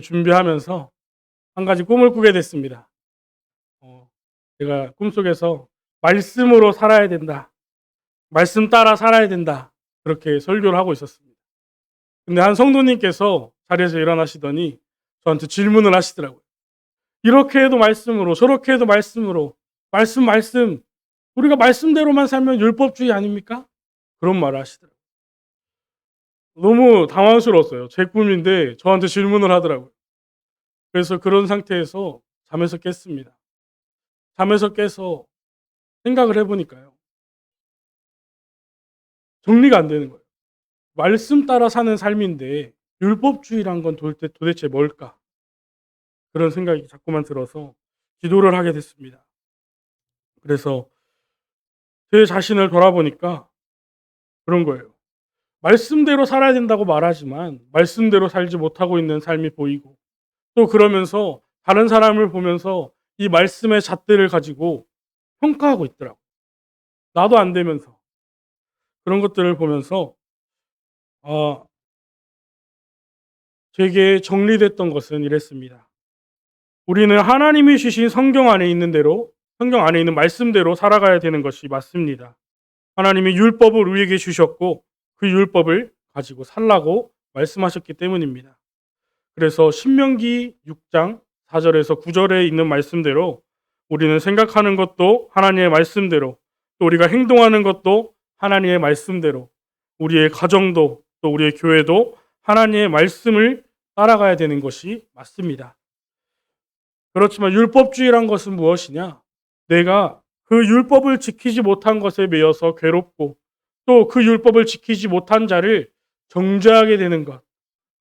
준비하면서 한 가지 꿈을 꾸게 됐습니다. 제가 꿈속에서 말씀으로 살아야 된다. 말씀 따라 살아야 된다. 그렇게 설교를 하고 있었습니다. 근데 한 성도님께서 자리에서 일어나시더니 저한테 질문을 하시더라고요. 이렇게 해도 말씀으로, 저렇게 해도 말씀으로, 말씀. 우리가 말씀대로만 살면 율법주의 아닙니까? 그런 말을 하시더라고요. 너무 당황스러웠어요. 제 꿈인데 저한테 질문을 하더라고요. 그래서 그런 상태에서 잠에서 깼습니다. 잠에서 깨서 생각을 해보니까요. 정리가 안 되는 거예요. 말씀 따라 사는 삶인데 율법주의란 건 도대체 뭘까? 그런 생각이 자꾸만 들어서 기도를 하게 됐습니다. 그래서 제 자신을 돌아보니까 그런 거예요. 말씀대로 살아야 된다고 말하지만 말씀대로 살지 못하고 있는 삶이 보이고, 또 그러면서 다른 사람을 보면서 이 말씀의 잣대를 가지고 평가하고 있더라고요. 나도 안 되면서. 그런 것들을 보면서 아, 제게 정리됐던 것은 이랬습니다. 우리는 하나님이 주신 성경 안에 있는 대로, 성경 안에 있는 말씀대로 살아가야 되는 것이 맞습니다. 하나님이 율법을 우리에게 주셨고 그 율법을 가지고 살라고 말씀하셨기 때문입니다. 그래서 신명기 6장 4절에서 9절에 있는 말씀대로 우리는 생각하는 것도 하나님의 말씀대로, 또 우리가 행동하는 것도 하나님의 말씀대로, 우리의 가정도 또 우리의 교회도 하나님의 말씀을 따라가야 되는 것이 맞습니다. 그렇지만 율법주의란 것은 무엇이냐? 내가 그 율법을 지키지 못한 것에 매여서 괴롭고, 또 그 율법을 지키지 못한 자를 정죄하게 되는 것,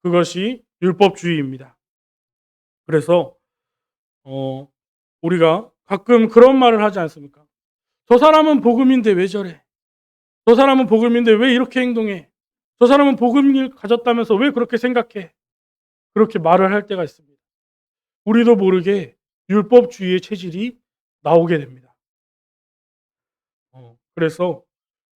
그것이 율법주의입니다. 그래서 우리가 가끔 그런 말을 하지 않습니까? 저 사람은 복음인데 왜 저래? 저 사람은 복음인데 왜 이렇게 행동해? 저 사람은 복음을 가졌다면서 왜 그렇게 생각해? 그렇게 말을 할 때가 있습니다. 우리도 모르게 율법주의의 체질이 나오게 됩니다. 그래서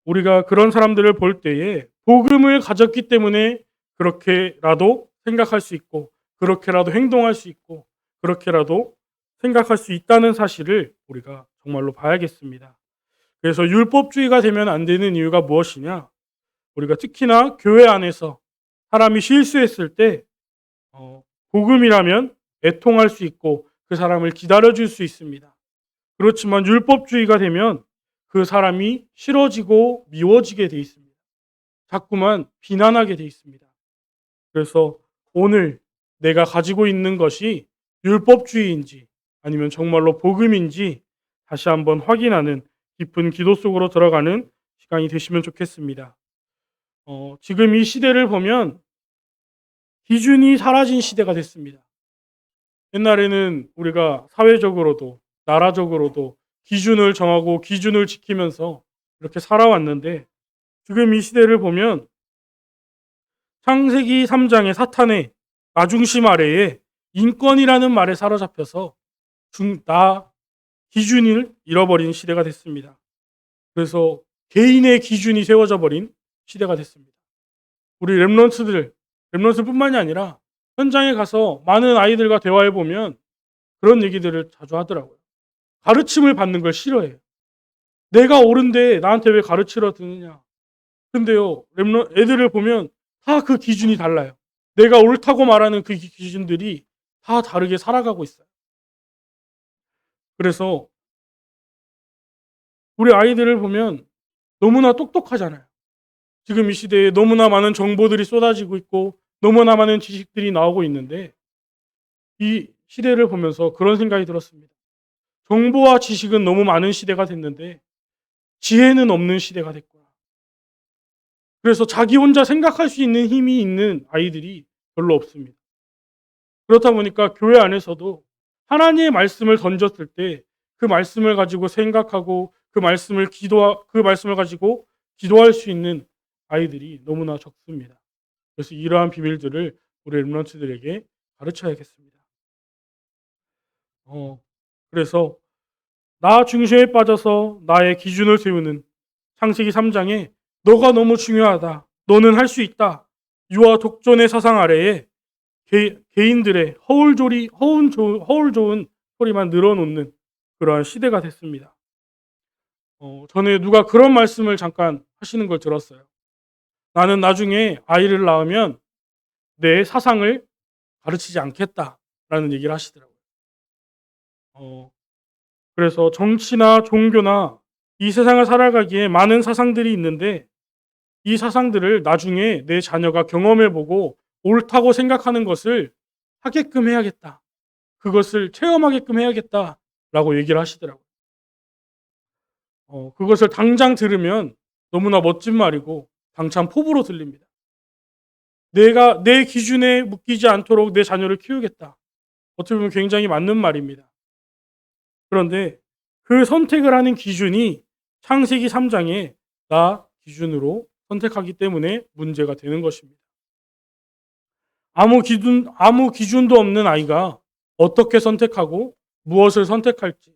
우리가 그런 사람들을 볼 때에 복음을 가졌기 때문에 그렇게라도 생각할 수 있고, 그렇게라도 행동할 수 있고, 그렇게라도 생각할 수 있다는 사실을 우리가 정말로 봐야겠습니다. 그래서 율법주의가 되면 안 되는 이유가 무엇이냐? 우리가 특히나 교회 안에서 사람이 실수했을 때 복음이라면 애통할 수 있고 그 사람을 기다려줄 수 있습니다. 그렇지만 율법주의가 되면 그 사람이 싫어지고 미워지게 돼 있습니다. 자꾸만 비난하게 돼 있습니다. 그래서 오늘 내가 가지고 있는 것이 율법주의인지 아니면 정말로 복음인지 다시 한번 확인하는 깊은 기도 속으로 들어가는 시간이 되시면 좋겠습니다. 지금 이 시대를 보면 기준이 사라진 시대가 됐습니다. 옛날에는 우리가 사회적으로도 나라적으로도 기준을 정하고 기준을 지키면서 이렇게 살아왔는데, 지금 이 시대를 보면 창세기 3장의 사탄의 나중심 아래에 인권이라는 말에 사로잡혀서 나 기준을 잃어버린 시대가 됐습니다. 그래서 개인의 기준이 세워져 버린 시대가 됐습니다. 우리 랩런트뿐만이 아니라 현장에 가서 많은 아이들과 대화해 보면 그런 얘기들을 자주 하더라고요. 가르침을 받는 걸 싫어해요. 내가 옳은데 나한테 왜 가르치러 드느냐. 근데요, 애들을 보면 다 그 기준이 달라요. 내가 옳다고 말하는 그 기준들이 다 다르게 살아가고 있어요. 그래서 우리 아이들을 보면 너무나 똑똑하잖아요. 지금 이 시대에 너무나 많은 정보들이 쏟아지고 있고 너무나 많은 지식들이 나오고 있는데, 이 시대를 보면서 그런 생각이 들었습니다. 정보와 지식은 너무 많은 시대가 됐는데 지혜는 없는 시대가 됐구나. 그래서 자기 혼자 생각할 수 있는 힘이 있는 아이들이 별로 없습니다. 그렇다 보니까 교회 안에서도 하나님의 말씀을 던졌을 때 그 말씀을 가지고 생각하고 그 말씀을 가지고 기도할 수 있는 아이들이 너무나 적습니다. 그래서 이러한 비밀들을 우리 렘넌트들에게 가르쳐야겠습니다. 그래서 나 중심에 빠져서 나의 기준을 세우는 창세기 3장에 너가 너무 중요하다, 너는 할 수 있다, 유아 독존의 사상 아래에 개인들의 허울 좋은 소리만 늘어놓는 그러한 시대가 됐습니다. 전에 누가 그런 말씀을 잠깐 하시는 걸 들었어요. 나는 나중에 아이를 낳으면 내 사상을 가르치지 않겠다라는 얘기를 하시더라고요. 어, 그래서 정치나 종교나 이 세상을 살아가기에 많은 사상들이 있는데 이 사상들을 나중에 내 자녀가 경험해보고 옳다고 생각하는 것을 하게끔 해야겠다. 그것을 체험하게끔 해야겠다라고 얘기를 하시더라고요. 그것을 당장 들으면 너무나 멋진 말이고 당찬 포부로 들립니다. 내가 내 기준에 묶이지 않도록 내 자녀를 키우겠다. 어떻게 보면 굉장히 맞는 말입니다. 그런데 그 선택을 하는 기준이 창세기 3장에 나 기준으로 선택하기 때문에 문제가 되는 것입니다. 아무 기준도 없는 아이가 어떻게 선택하고 무엇을 선택할지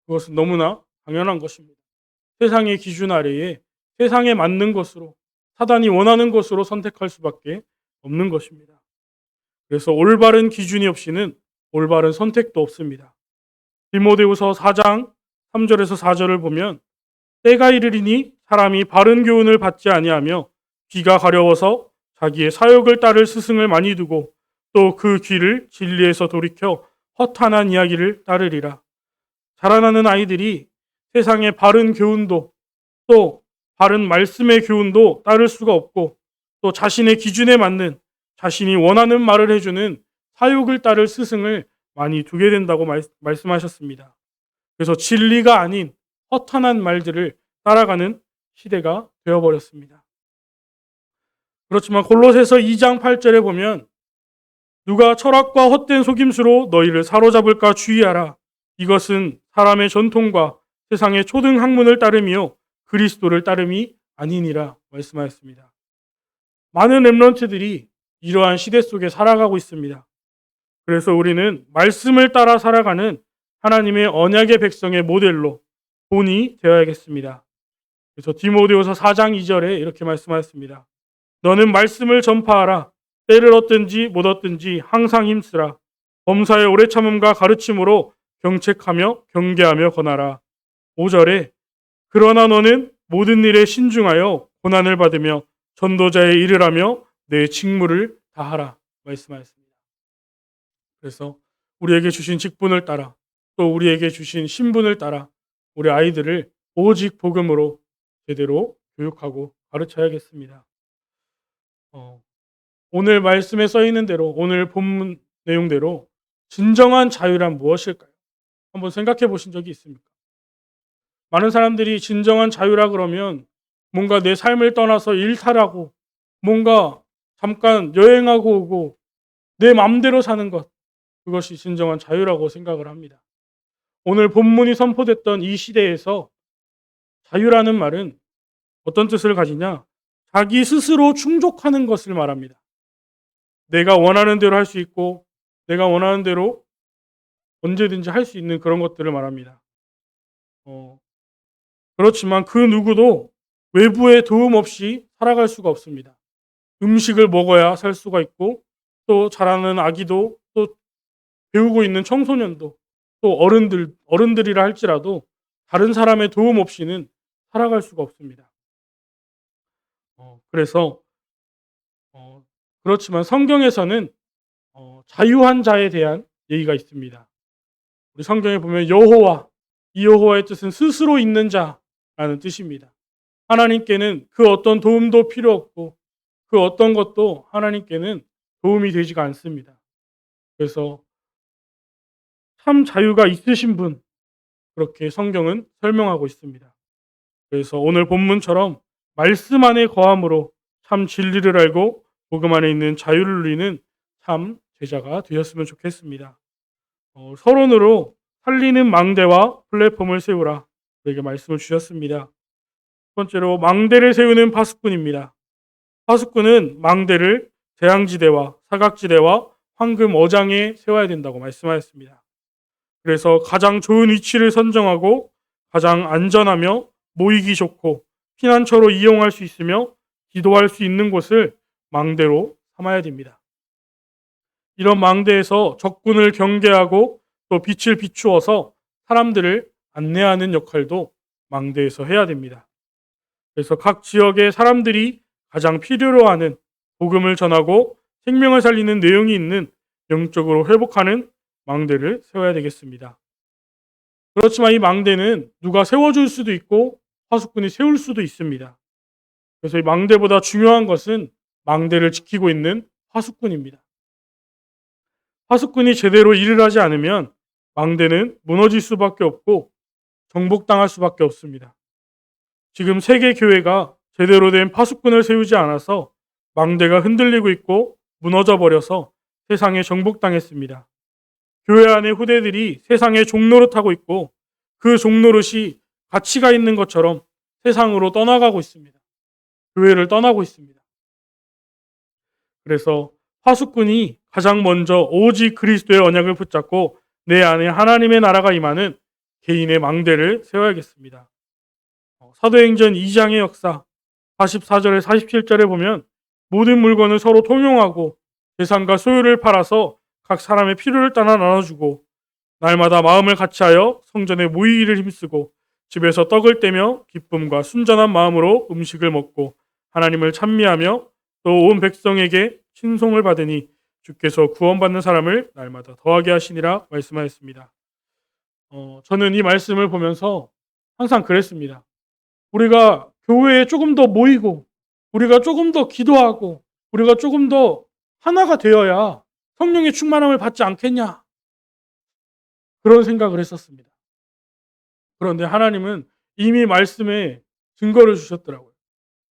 그것은 너무나 당연한 것입니다. 세상의 기준 아래에 세상에 맞는 것으로 사단이 원하는 것으로 선택할 수밖에 없는 것입니다. 그래서 올바른 기준이 없이는 올바른 선택도 없습니다. 디모데후서 4장 3절에서 4절을 보면 때가 이르리니 사람이 바른 교훈을 받지 아니하며 귀가 가려워서 자기의 사욕을 따를 스승을 많이 두고 또 그 귀를 진리에서 돌이켜 허탄한 이야기를 따르리라. 자라나는 아이들이 세상의 바른 교훈도 또 바른 말씀의 교훈도 따를 수가 없고 또 자신의 기준에 맞는 자신이 원하는 말을 해주는 사욕을 따를 스승을 많이 두게 된다고 말씀하셨습니다. 그래서 진리가 아닌 허탄한 말들을 따라가는 시대가 되어버렸습니다. 그렇지만 골로새서 2장 8절에 보면 누가 철학과 헛된 속임수로 너희를 사로잡을까 주의하라. 이것은 사람의 전통과 세상의 초등 학문을 따름이요 그리스도를 따름이 아니니라 말씀하였습니다. 많은 렘넌트들이 이러한 시대 속에 살아가고 있습니다. 그래서 우리는 말씀을 따라 살아가는 하나님의 언약의 백성의 모델로 본이 되어야겠습니다. 그래서 디모데후서 4장 2절에 이렇게 말씀하였습니다. 너는 말씀을 전파하라. 때를 얻든지 못 얻든지 항상 힘쓰라. 범사의 오래 참음과 가르침으로 경책하며 경계하며 권하라. 5절에 그러나 너는 모든 일에 신중하여 고난을 받으며 전도자의 일을 하며 내 직무를 다하라 말씀하였습니다. 그래서 우리에게 주신 직분을 따라 또 우리에게 주신 신분을 따라 우리 아이들을 오직 복음으로 제대로 교육하고 가르쳐야겠습니다. 오늘 말씀에 써 있는 대로 오늘 본문 내용대로 진정한 자유란 무엇일까요? 한번 생각해 보신 적이 있습니까? 많은 사람들이 진정한 자유라 그러면 뭔가 내 삶을 떠나서 일탈하고 뭔가 잠깐 여행하고 오고 내 마음대로 사는 것 그것이 진정한 자유라고 생각을 합니다. 오늘 본문이 선포됐던 이 시대에서 자유라는 말은 어떤 뜻을 가지냐? 자기 스스로 충족하는 것을 말합니다. 내가 원하는 대로 할 수 있고 내가 원하는 대로 언제든지 할 수 있는 그런 것들을 말합니다. 그렇지만 그 누구도 외부의 도움 없이 살아갈 수가 없습니다. 음식을 먹어야 살 수가 있고 또 자라는 아기도 또 배우고 있는 청소년도 또 어른들이라 할지라도 다른 사람의 도움 없이는 살아갈 수가 없습니다. 그래서 그렇지만 성경에서는 자유한 자에 대한 얘기가 있습니다. 우리 성경에 보면 여호와, 이 여호와의 뜻은 스스로 있는 자라는 뜻입니다. 하나님께는 그 어떤 도움도 필요 없고 그 어떤 것도 하나님께는 도움이 되지가 않습니다. 그래서 참 자유가 있으신 분 그렇게 성경은 설명하고 있습니다. 그래서 오늘 본문처럼 말씀 안에 거함으로 참 진리를 알고 복음 안에 있는 자유를 누리는 참 제자가 되었으면 좋겠습니다. 서론으로 살리는 망대와 플랫폼을 세우라 우리에게 말씀을 주셨습니다. 첫 번째로 망대를 세우는 파수꾼입니다. 파수꾼은 망대를 재앙지대와 사각지대와 황금 어장에 세워야 된다고 말씀하였습니다. 그래서 가장 좋은 위치를 선정하고 가장 안전하며 모이기 좋고 피난처로 이용할 수 있으며 기도할 수 있는 곳을 망대로 삼아야 됩니다. 이런 망대에서 적군을 경계하고 또 빛을 비추어서 사람들을 안내하는 역할도 망대에서 해야 됩니다. 그래서 각 지역의 사람들이 가장 필요로 하는 복음을 전하고 생명을 살리는 내용이 있는 영적으로 회복하는 망대를 세워야 되겠습니다. 그렇지만 이 망대는 누가 세워줄 수도 있고 파수꾼이 세울 수도 있습니다. 그래서 이 망대보다 중요한 것은 망대를 지키고 있는 파수꾼입니다. 파수꾼이 제대로 일을 하지 않으면 망대는 무너질 수밖에 없고 정복당할 수밖에 없습니다. 지금 세계 교회가 제대로 된 파수꾼을 세우지 않아서 망대가 흔들리고 있고 무너져 버려서 세상에 정복당했습니다. 교회 안의 후대들이 세상의 종노릇하고 있고 그 종노릇이 가치가 있는 것처럼 세상으로 떠나가고 있습니다. 교회를 떠나고 있습니다. 그래서 파수꾼이 가장 먼저 오직 그리스도의 언약을 붙잡고 내 안에 하나님의 나라가 임하는 개인의 망대를 세워야겠습니다. 사도행전 2장의 역사 44절에 47절에 보면 모든 물건을 서로 통용하고 재산과 소유를 팔아서 각 사람의 필요를 따라 나눠주고 날마다 마음을 같이하여 성전에 모이기를 힘쓰고 집에서 떡을 떼며 기쁨과 순전한 마음으로 음식을 먹고 하나님을 찬미하며 또 온 백성에게 친송을 받으니 주께서 구원받는 사람을 날마다 더하게 하시니라 말씀하였습니다. 저는 이 말씀을 보면서 항상 그랬습니다. 우리가 교회에 조금 더 모이고 우리가 조금 더 기도하고 우리가 조금 더 하나가 되어야 성령의 충만함을 받지 않겠냐, 그런 생각을 했었습니다. 그런데 하나님은 이미 말씀에 증거를 주셨더라고요.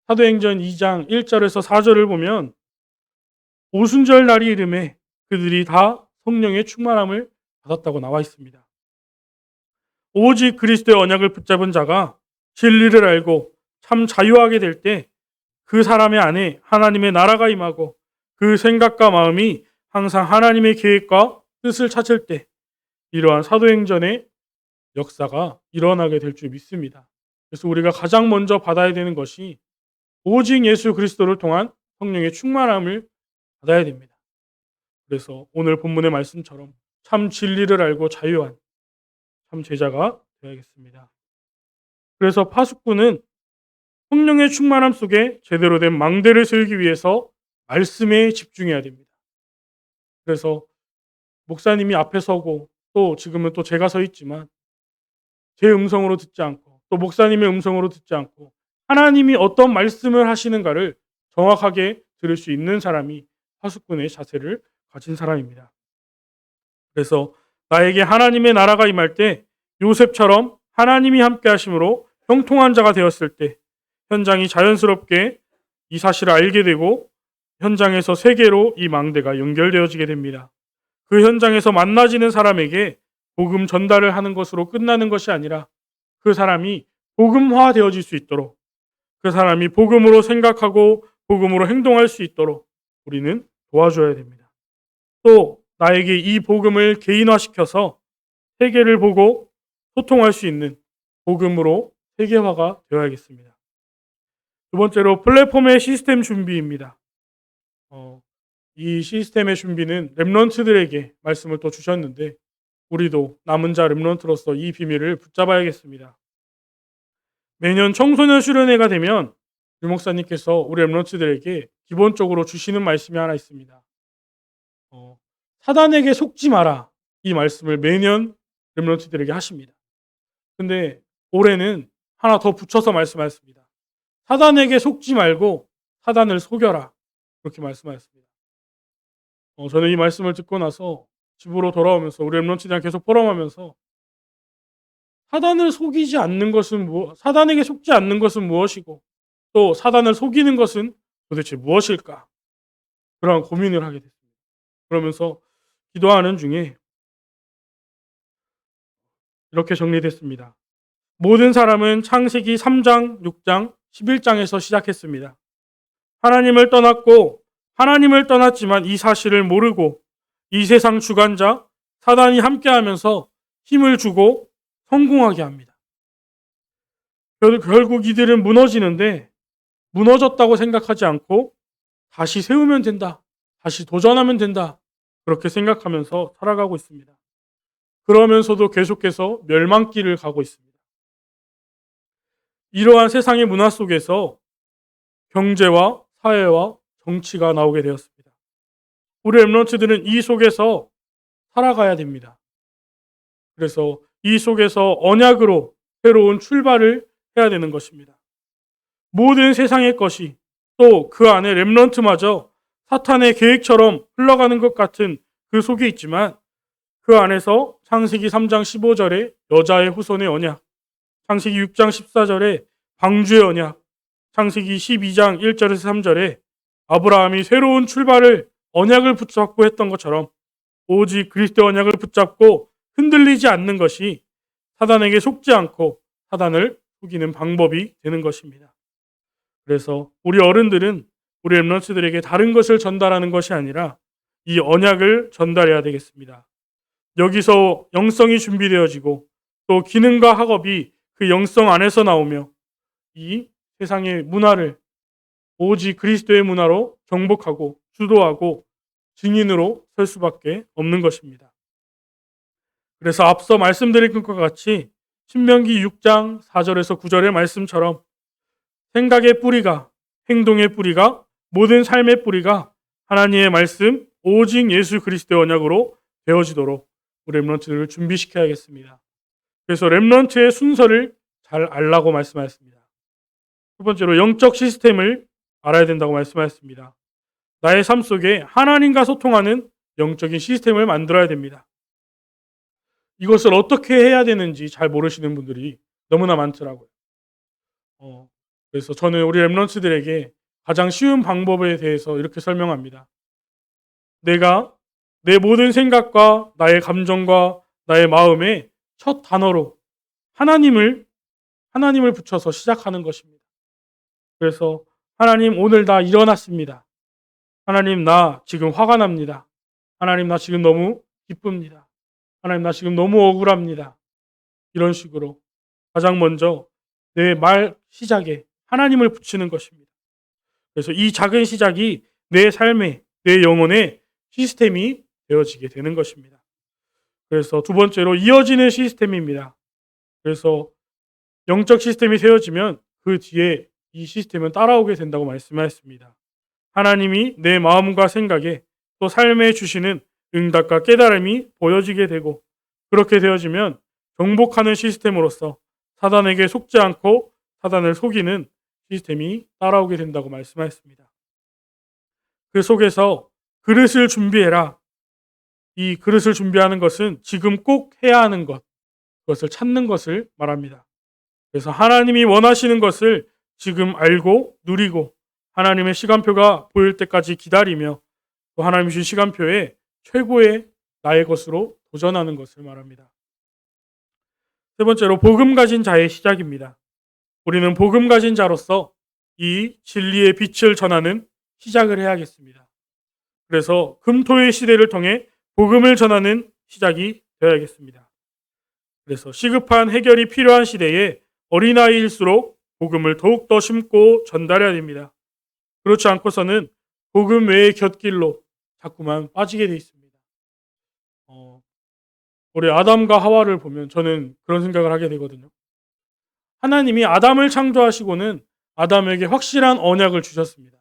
사도행전 2장 1절에서 4절을 보면 오순절 날이 이름에 그들이 다 성령의 충만함을 받았다고 나와 있습니다. 오직 그리스도의 언약을 붙잡은 자가 진리를 알고 참 자유하게 될 때 그 사람의 안에 하나님의 나라가 임하고 그 생각과 마음이 항상 하나님의 계획과 뜻을 찾을 때 이러한 사도행전의 역사가 일어나게 될 줄 믿습니다. 그래서 우리가 가장 먼저 받아야 되는 것이 오직 예수 그리스도를 통한 성령의 충만함을 받아야 됩니다. 그래서 오늘 본문의 말씀처럼 참 진리를 알고 자유한 참 제자가 되어야겠습니다. 그래서 파수꾼은 성령의 충만함 속에 제대로 된 망대를 세우기 위해서 말씀에 집중해야 됩니다. 그래서 목사님이 앞에 서고 또 지금은 또 제가 서 있지만 제 음성으로 듣지 않고 또 목사님의 음성으로 듣지 않고 하나님이 어떤 말씀을 하시는가를 정확하게 들을 수 있는 사람이 파수꾼의 자세를 가진 사람입니다. 그래서 나에게 하나님의 나라가 임할 때 요셉처럼 하나님이 함께 하심으로 형통한 자가 되었을 때 현장이 자연스럽게 이 사실을 알게 되고 현장에서 세계로 이 망대가 연결되어지게 됩니다. 그 현장에서 만나지는 사람에게 복음 전달을 하는 것으로 끝나는 것이 아니라 그 사람이 복음화 되어질 수 있도록, 그 사람이 복음으로 생각하고 복음으로 행동할 수 있도록 우리는 도와줘야 됩니다. 또 나에게 이 복음을 개인화시켜서 세계를 보고 소통할 수 있는 복음으로 세계화가 되어야겠습니다. 두 번째로 플랫폼의 시스템 준비입니다. 이 시스템의 준비는 렘넌트들에게 말씀을 또 주셨는데 우리도 남은 자 렘넌트로서 이 비밀을 붙잡아야겠습니다. 매년 청소년 수련회가 되면 유 목사님께서 우리 렘넌트들에게 기본적으로 주시는 말씀이 하나 있습니다. 사단에게 속지 마라, 이 말씀을 매년 렘넌트들에게 하십니다. 근데 올해는 하나 더 붙여서 말씀하셨습니다. 사단에게 속지 말고 사단을 속여라, 그렇게 말씀하셨습니다. 저는 이 말씀을 듣고 나서 집으로 돌아오면서 우리 렘넌트들이랑 계속 포럼하면서 사단을 속이지 않는 것은 사단에게 속지 않는 것은 무엇이고 또 사단을 속이는 것은 도대체 무엇일까, 그런 고민을 하게 됐습니다. 그러면서 기도하는 중에 이렇게 정리됐습니다. 모든 사람은 창세기 3장, 6장, 11장에서 시작했습니다. 하나님을 떠났고 하나님을 떠났지만 이 사실을 모르고 이 세상 주관자 사단이 함께하면서 힘을 주고 성공하게 합니다. 결국 이들은 무너지는데 무너졌다고 생각하지 않고 다시 세우면 된다, 다시 도전하면 된다, 그렇게 생각하면서 살아가고 있습니다. 그러면서도 계속해서 멸망길을 가고 있습니다. 이러한 세상의 문화 속에서 경제와 사회와 정치가 나오게 되었습니다. 우리 랩런트들은 이 속에서 살아가야 됩니다. 그래서 이 속에서 언약으로 새로운 출발을 해야 되는 것입니다. 모든 세상의 것이 또 그 안에 렘넌트마저 사탄의 계획처럼 흘러가는 것 같은 그 속에 있지만 그 안에서 창세기 3장 15절에 여자의 후손의 언약, 창세기 6장 14절에 방주의 언약, 창세기 12장 1절에서 3절에 아브라함이 새로운 출발을 언약을 붙잡고 했던 것처럼 오직 그리스도의 언약을 붙잡고 흔들리지 않는 것이 사단에게 속지 않고 사단을 속이는 방법이 되는 것입니다. 그래서 우리 어른들은 우리 랩런트들에게 다른 것을 전달하는 것이 아니라 이 언약을 전달해야 되겠습니다. 여기서 영성이 준비되어지고 또 기능과 학업이 그 영성 안에서 나오며 이 세상의 문화를 오직 그리스도의 문화로 정복하고 주도하고 증인으로 설 수밖에 없는 것입니다. 그래서 앞서 말씀드린 것과 같이 신명기 6장 4절에서 9절의 말씀처럼 생각의 뿌리가, 행동의 뿌리가, 모든 삶의 뿌리가 하나님의 말씀, 오직 예수 그리스도의 언약으로 되어지도록 우리 렘넌트들을 준비시켜야겠습니다. 그래서 렘넌트의 순서를 잘 알라고 말씀하셨습니다. 첫 번째로 영적 시스템을 알아야 된다고 말씀하셨습니다. 나의 삶 속에 하나님과 소통하는 영적인 시스템을 만들어야 됩니다. 이것을 어떻게 해야 되는지 잘 모르시는 분들이 너무나 많더라고요. 그래서 저는 우리 랩런트들에게 가장 쉬운 방법에 대해서 이렇게 설명합니다. 내가 내 모든 생각과 나의 감정과 나의 마음에 첫 단어로 하나님을 붙여서 시작하는 것입니다. 그래서 하나님 오늘 나 일어났습니다. 하나님 나 지금 화가 납니다. 하나님 나 지금 너무 기쁩니다. 하나님 나 지금 너무 억울합니다. 이런 식으로 가장 먼저 내 말 시작에 하나님을 붙이는 것입니다. 그래서 이 작은 시작이 내 삶에, 내 영혼의 시스템이 되어지게 되는 것입니다. 그래서 두 번째로 이어지는 시스템입니다. 그래서 영적 시스템이 세워지면 그 뒤에 이 시스템은 따라오게 된다고 말씀하셨습니다. 하나님이 내 마음과 생각에 또 삶에 주시는 응답과 깨달음이 보여지게 되고 그렇게 되어지면 정복하는 시스템으로서 사단에게 속지 않고 사단을 속이는 시스템이 따라오게 된다고 말씀하셨습니다. 그 속에서 그릇을 준비해라. 이 그릇을 준비하는 것은 지금 꼭 해야 하는 것, 그것을 찾는 것을 말합니다. 그래서 하나님이 원하시는 것을 지금 알고 누리고 하나님의 시간표가 보일 때까지 기다리며 또 하나님 주신 시간표에 최고의 나의 것으로 도전하는 것을 말합니다. 세 번째로 복음 가진 자의 시작입니다. 우리는 복음 가진 자로서 이 진리의 빛을 전하는 시작을 해야겠습니다. 그래서 금토의 시대를 통해 복음을 전하는 시작이 되어야겠습니다. 그래서 시급한 해결이 필요한 시대에 어린아이일수록 복음을 더욱더 심고 전달해야 됩니다. 그렇지 않고서는 복음 외의 곁길로 자꾸만 빠지게 되어 있습니다. 우리 아담과 하와를 보면 저는 그런 생각을 하게 되거든요. 하나님이 아담을 창조하시고는 아담에게 확실한 언약을 주셨습니다.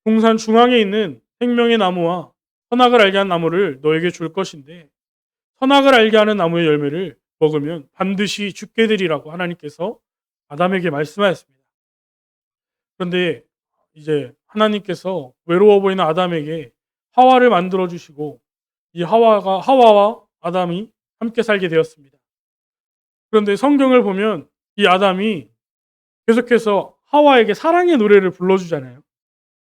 동산 중앙에 있는 생명의 나무와 선악을 알게 하는 나무를 너에게 줄 것인데 선악을 알게 하는 나무의 열매를 먹으면 반드시 죽게 되리라고 하나님께서 아담에게 말씀하셨습니다. 그런데 이제 하나님께서 외로워 보이는 아담에게 하와를 만들어 주시고 이 하와와 아담이 함께 살게 되었습니다. 그런데 성경을 보면 이 아담이 계속해서 하와에게 사랑의 노래를 불러주잖아요.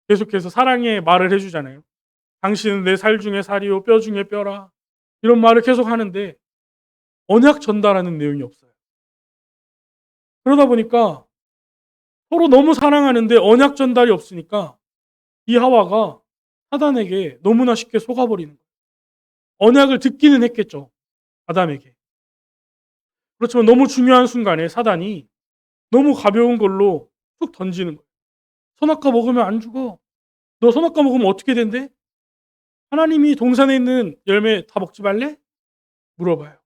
계속해서 사랑의 말을 해주잖아요. 당신은 내 살 중에 살이요 뼈 중에 뼈라. 이런 말을 계속 하는데 언약 전달하는 내용이 없어요. 그러다 보니까 서로 너무 사랑하는데 언약 전달이 없으니까 이 하와가 사단에게 너무나 쉽게 속아버리는 거예요. 언약을 듣기는 했겠죠. 아담에게. 그렇지만 너무 중요한 순간에 사단이 너무 가벼운 걸로 툭 던지는 거예요. 선악과 먹으면 안 죽어. 너 선악과 먹으면 어떻게 된대? 하나님이 동산에 있는 열매 다 먹지 말래? 물어봐요.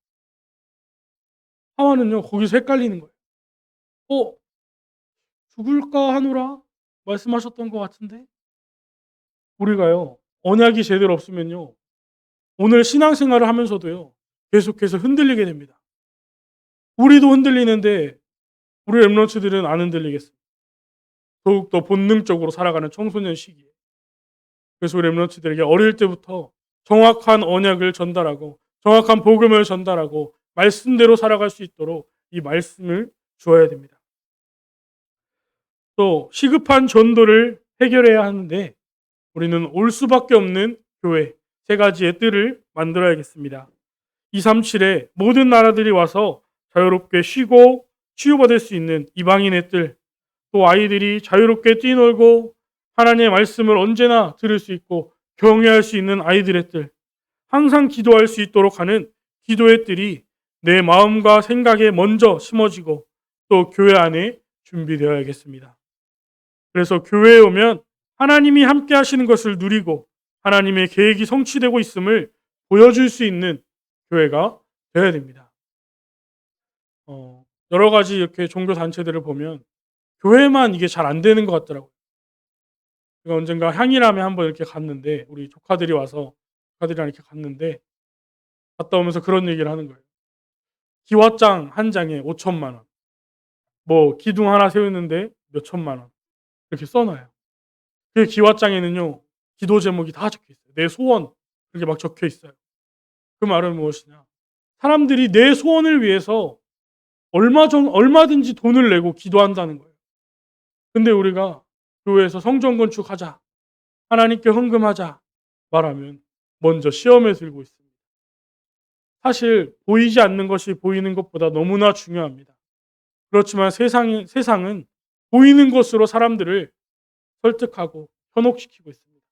하와는요, 거기서 헷갈리는 거예요. 어, 죽을까 하노라? 말씀하셨던 것 같은데? 우리가요, 언약이 제대로 없으면요, 오늘 신앙생활을 하면서도요, 계속해서 흔들리게 됩니다. 우리도 흔들리는데, 우리 랩런츠들은 안 흔들리겠습니다. 더욱더 본능적으로 살아가는 청소년 시기에. 그래서 우리 랩런츠들에게 어릴 때부터 정확한 언약을 전달하고, 정확한 복음을 전달하고, 말씀대로 살아갈 수 있도록 이 말씀을 주어야 됩니다. 또 시급한 전도를 해결해야 하는데 우리는 올 수밖에 없는 교회 세 가지의 뜰을 만들어야겠습니다. 237에 모든 나라들이 와서 자유롭게 쉬고 치유받을 수 있는 이방인의 뜰, 또 아이들이 자유롭게 뛰놀고 하나님의 말씀을 언제나 들을 수 있고 경외할 수 있는 아이들의 뜰, 항상 기도할 수 있도록 하는 기도의 뜰이 내 마음과 생각에 먼저 심어지고 또 교회 안에 준비되어야겠습니다. 그래서 교회에 오면 하나님이 함께 하시는 것을 누리고 하나님의 계획이 성취되고 있음을 보여줄 수 있는 교회가 되어야 됩니다. 여러 가지 이렇게 종교 단체들을 보면 교회만 이게 잘 안 되는 것 같더라고요. 제가 언젠가 향일암에 한번 이렇게 갔는데 우리 조카들이 와서 조카들이랑 이렇게 갔는데 갔다 오면서 그런 얘기를 하는 거예요. 기와장 한 장에 5천만 원, 뭐 기둥 하나 세우는데 몇 천만 원 이렇게 써놔요. 그 기와장에는요, 기도 제목이 다 적혀 있어요. 내 소원 이렇게 막 적혀 있어요. 그 말은 무엇이냐? 사람들이 내 소원을 위해서 얼마든지 돈을 내고 기도한다는 거예요. 근데 우리가 교회에서 성전 건축하자, 하나님께 헌금하자 말하면 먼저 시험에 들고 있습니다. 사실 보이지 않는 것이 보이는 것보다 너무나 중요합니다. 그렇지만 세상은 보이는 것으로 사람들을 설득하고 현혹시키고 있습니다.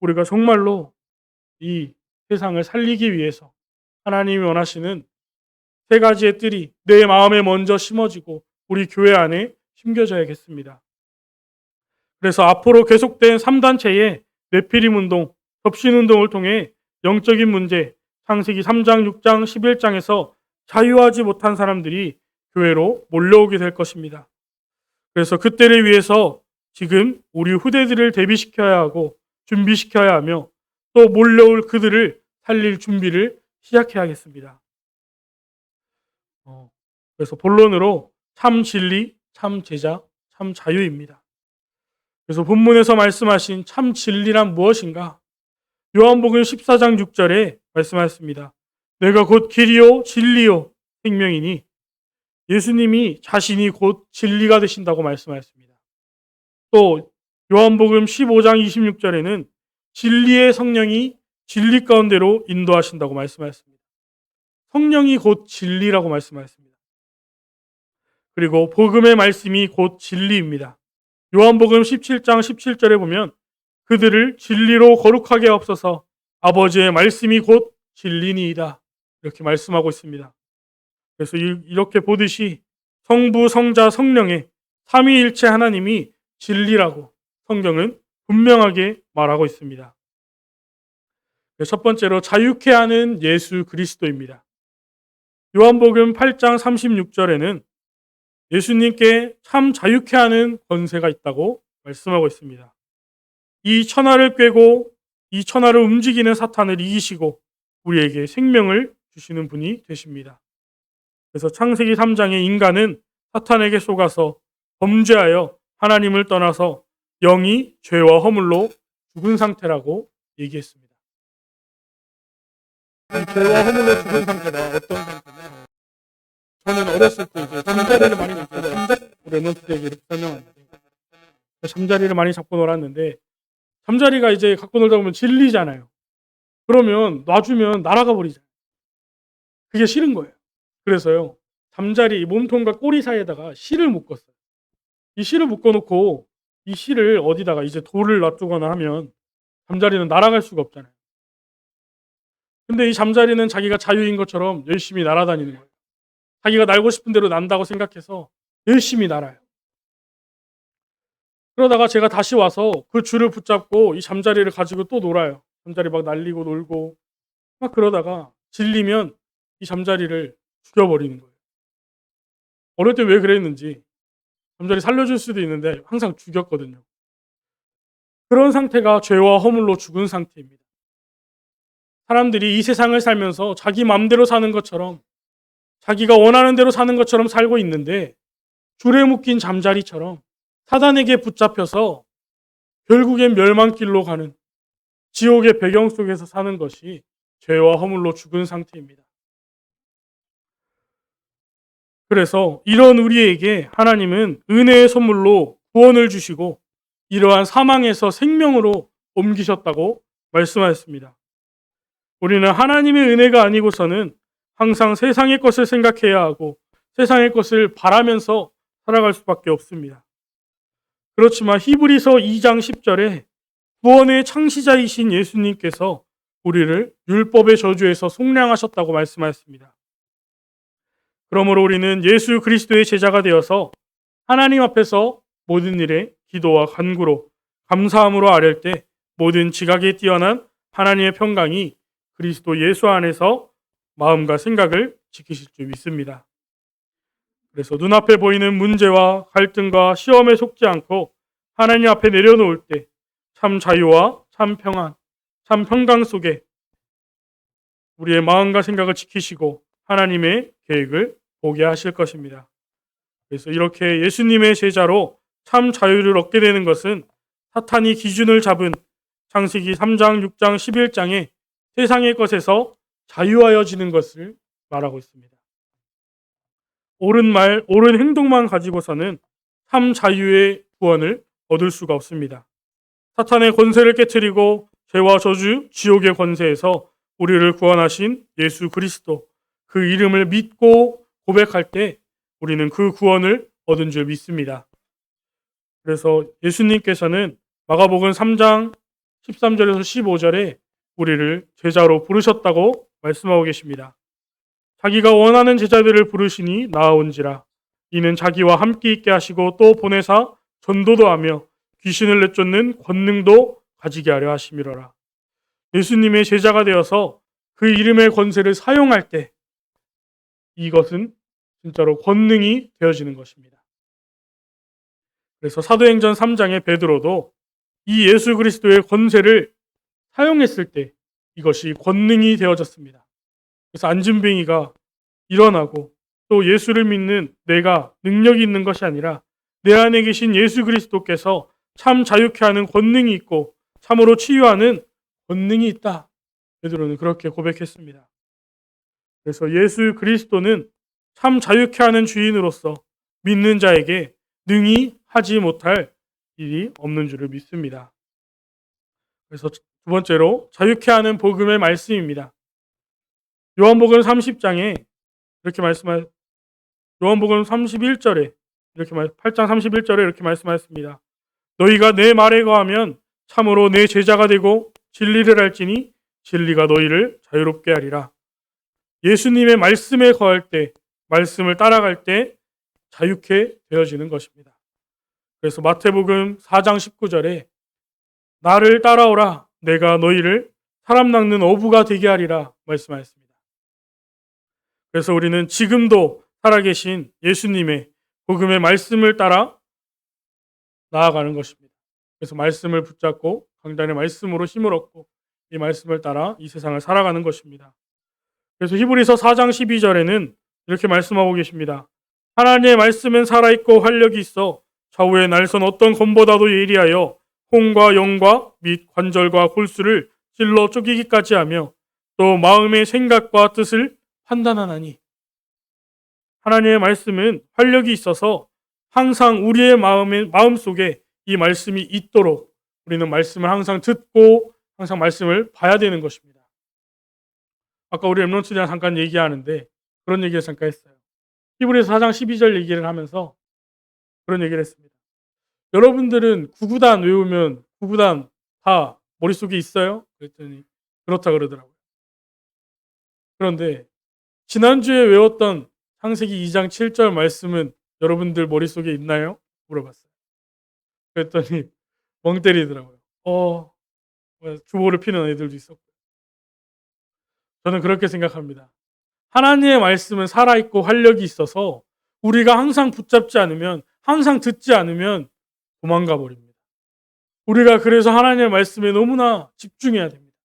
우리가 정말로 이 세상을 살리기 위해서 하나님이 원하시는 세 가지의 뜰이 내 마음에 먼저 심어지고 우리 교회 안에 심겨져야겠습니다. 그래서 앞으로 계속된 3단체의 네피림 운동, 접신 운동을 통해 영적인 문제, 창세기 3장, 6장, 11장에서 자유하지 못한 사람들이 교회로 몰려오게 될 것입니다. 그래서 그때를 위해서 지금 우리 후대들을 대비시켜야 하고 준비시켜야 하며 또 몰려올 그들을 살릴 준비를 시작해야겠습니다. 그래서 본론으로 참 진리, 참 제자, 참 자유입니다. 그래서 본문에서 말씀하신 참 진리란 무엇인가? 요한복음 14장 6절에 말씀하셨습니다. 내가 곧 길이요 진리요 생명이니, 예수님이 자신이 곧 진리가 되신다고 말씀하셨습니다. 또 요한복음 15장 26절에는 진리의 성령이 진리 가운데로 인도하신다고 말씀하셨습니다. 성령이 곧 진리라고 말씀하셨습니다. 그리고 복음의 말씀이 곧 진리입니다. 요한복음 17장 17절에 보면 그들을 진리로 거룩하게 하옵소서, 아버지의 말씀이 곧 진리니이다 이렇게 말씀하고 있습니다. 그래서 이렇게 보듯이 성부, 성자, 성령의 삼위일체 하나님이 진리라고 성경은 분명하게 말하고 있습니다. 첫 번째로 자유케 하는 예수 그리스도입니다. 요한복음 8장 36절에는 예수님께 참 자유케 하는 권세가 있다고 말씀하고 있습니다. 이 천하를 꿰고 이 천하를 움직이는 사탄을 이기시고 우리에게 생명을 주시는 분이 되십니다. 그래서 창세기 3장의 인간은 사탄에게 속아서 범죄하여 하나님을 떠나서 영이 죄와 허물로 죽은 상태라고 얘기했습니다. 죄와 허물로 죽은 상태다. 어떤 상태냐? 저는 어렸을 때 이제 잠자리를 많이 랩런트들에게 이렇게 설명하는데, 잠자리를 많이 잡고 놀았는데, 잠자리가 이제 갖고 놀다 보면 질리잖아요. 그러면 놔주면 날아가 버리잖아요. 그게 싫은 거예요. 그래서요, 잠자리 몸통과 꼬리 사이에다가 실을 묶었어요. 이 실을 묶어놓고 이 실을 어디다가 이제 돌을 놔두거나 하면 잠자리는 날아갈 수가 없잖아요. 근데 이 잠자리는 자기가 자유인 것처럼 열심히 날아다니는 거예요. 자기가 날고 싶은 대로 난다고 생각해서 열심히 날아요. 그러다가 제가 다시 와서 그 줄을 붙잡고 이 잠자리를 가지고 또 놀아요. 잠자리 막 날리고 놀고 막 그러다가 질리면 이 잠자리를 죽여버리는 거예요. 어릴 때 왜 그랬는지 잠자리 살려줄 수도 있는데 항상 죽였거든요. 그런 상태가 죄와 허물로 죽은 상태입니다. 사람들이 이 세상을 살면서 자기 맘대로 사는 것처럼 자기가 원하는 대로 사는 것처럼 살고 있는데 줄에 묶인 잠자리처럼 사단에게 붙잡혀서 결국엔 멸망길로 가는 지옥의 배경 속에서 사는 것이 죄와 허물로 죽은 상태입니다. 그래서 이런 우리에게 하나님은 은혜의 선물로 구원을 주시고 이러한 사망에서 생명으로 옮기셨다고 말씀하셨습니다. 우리는 하나님의 은혜가 아니고서는 항상 세상의 것을 생각해야 하고 세상의 것을 바라면서 살아갈 수밖에 없습니다. 그렇지만 히브리서 2장 10절에 구원의 창시자이신 예수님께서 우리를 율법의 저주에서 속량하셨다고 말씀하셨습니다. 그러므로 우리는 예수 그리스도의 제자가 되어서 하나님 앞에서 모든 일에 기도와 간구로 감사함으로 아뢰을 때 모든 지각에 뛰어난 하나님의 평강이 그리스도 예수 안에서 마음과 생각을 지키실 줄 믿습니다. 그래서 눈앞에 보이는 문제와 갈등과 시험에 속지 않고 하나님 앞에 내려놓을 때 참 자유와 참 평안, 참 평강 속에 우리의 마음과 생각을 지키시고 하나님의 계획을 보게 하실 것입니다. 그래서 이렇게 예수님의 제자로 참 자유를 얻게 되는 것은 사탄이 기준을 잡은 창세기 3장, 6장, 11장에 세상의 것에서 자유하여지는 것을 말하고 있습니다. 옳은 말, 옳은 행동만 가지고서는 참 자유의 구원을 얻을 수가 없습니다. 사탄의 권세를 깨뜨리고 죄와 저주, 지옥의 권세에서 우리를 구원하신 예수 그리스도, 그 이름을 믿고 고백할 때 우리는 그 구원을 얻은 줄 믿습니다. 그래서 예수님께서는 마가복음 3장 13절에서 15절에 우리를 제자로 부르셨다고 말씀하고 계십니다. 자기가 원하는 제자들을 부르시니 나아온지라. 이는 자기와 함께 있게 하시고 또 보내사 전도도 하며 귀신을 내쫓는 권능도 가지게 하려 하심이로라. 예수님의 제자가 되어서 그 이름의 권세를 사용할 때 이것은 진짜로 권능이 되어지는 것입니다. 그래서 사도행전 3장의 베드로도 이 예수 그리스도의 권세를 사용했을 때 이것이 권능이 되어졌습니다. 그래서 안진뱅이가 일어나고 또 예수를 믿는 내가 능력이 있는 것이 아니라 내 안에 계신 예수 그리스도께서 참 자유케 하는 권능이 있고 참으로 치유하는 권능이 있다. 베드로는 그렇게 고백했습니다. 그래서 예수 그리스도는 참 자유케 하는 주인으로서 믿는 자에게 능히 하지 못할 일이 없는 줄을 믿습니다. 그래서 두 번째로 자유케 하는 복음의 말씀입니다. 요한복음 30장에 이렇게 요한복음 31절에 8장 31절에 이렇게 말씀하셨습니다. 너희가 내 말에 거하면 참으로 내 제자가 되고 진리를 알지니 진리가 너희를 자유롭게 하리라. 예수님의 말씀에 거할 때, 말씀을 따라갈 때 자유케 되어지는 것입니다. 그래서 마태복음 4장 19절에 나를 따라오라 내가 너희를 사람 낚는 어부가 되게 하리라 말씀하였습니다. 그래서 우리는 지금도 살아계신 예수님의 복음의 말씀을 따라 나아가는 것입니다. 그래서 말씀을 붙잡고 강단의 말씀으로 힘을 얻고 이 말씀을 따라 이 세상을 살아가는 것입니다. 그래서 히브리서 4장 12절에는 이렇게 말씀하고 계십니다. 하나님의 말씀은 살아있고 활력이 있어 좌우의 날선 어떤 검보다도 예리하여 혼과 영과 및 관절과 골수를 찔러 쪼개기까지 하며 또 마음의 생각과 뜻을 판단하나니. 하나님의 말씀은 활력이 있어서 항상 우리의 마음 속에 이 말씀이 있도록 우리는 말씀을 항상 듣고 항상 말씀을 봐야 되는 것입니다. 아까 우리 엠런츠랑 잠깐 얘기하는데 그런 얘기를 잠깐 했어요. 히브리서 4장 12절 얘기를 하면서 그런 얘기를 했습니다. 여러분들은 구구단 외우면 구구단 다 머릿속에 있어요? 그랬더니 그렇다 그러더라고요. 그런데 지난주에 외웠던 창세기 2장 7절 말씀은 여러분들 머릿속에 있나요? 물어봤어요. 그랬더니 멍 때리더라고요. 주보를 피는 애들도 있었고. 저는 그렇게 생각합니다. 하나님의 말씀은 살아있고 활력이 있어서 우리가 항상 붙잡지 않으면, 항상 듣지 않으면 도망가 버립니다. 우리가 그래서 하나님의 말씀에 너무나 집중해야 됩니다.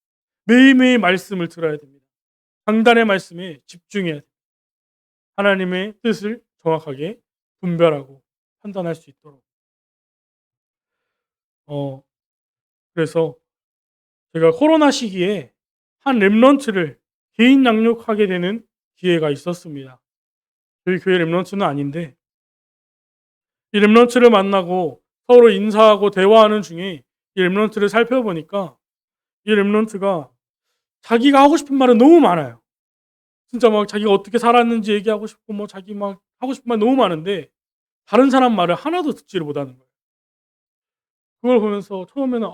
매일매일 말씀을 들어야 됩니다. 강단의 말씀에 집중해야 됩니다. 하나님의 뜻을 정확하게 분별하고 판단할 수 있도록. 그래서 제가 코로나 시기에 한 렘넌트를 개인 양육하게 되는 기회가 있었습니다. 저희 교회 렘넌트는 아닌데 이 렘넌트를 만나고 서로 인사하고 대화하는 중에 이 렘넌트를 살펴보니까 이 렘넌트가 자기가 하고 싶은 말은 너무 많아요. 진짜 막 자기가 어떻게 살았는지 얘기하고 싶고 뭐 자기 막 하고 싶은 말 너무 많은데 다른 사람 말을 하나도 듣지를 못하는 거예요. 그걸 보면서 처음에는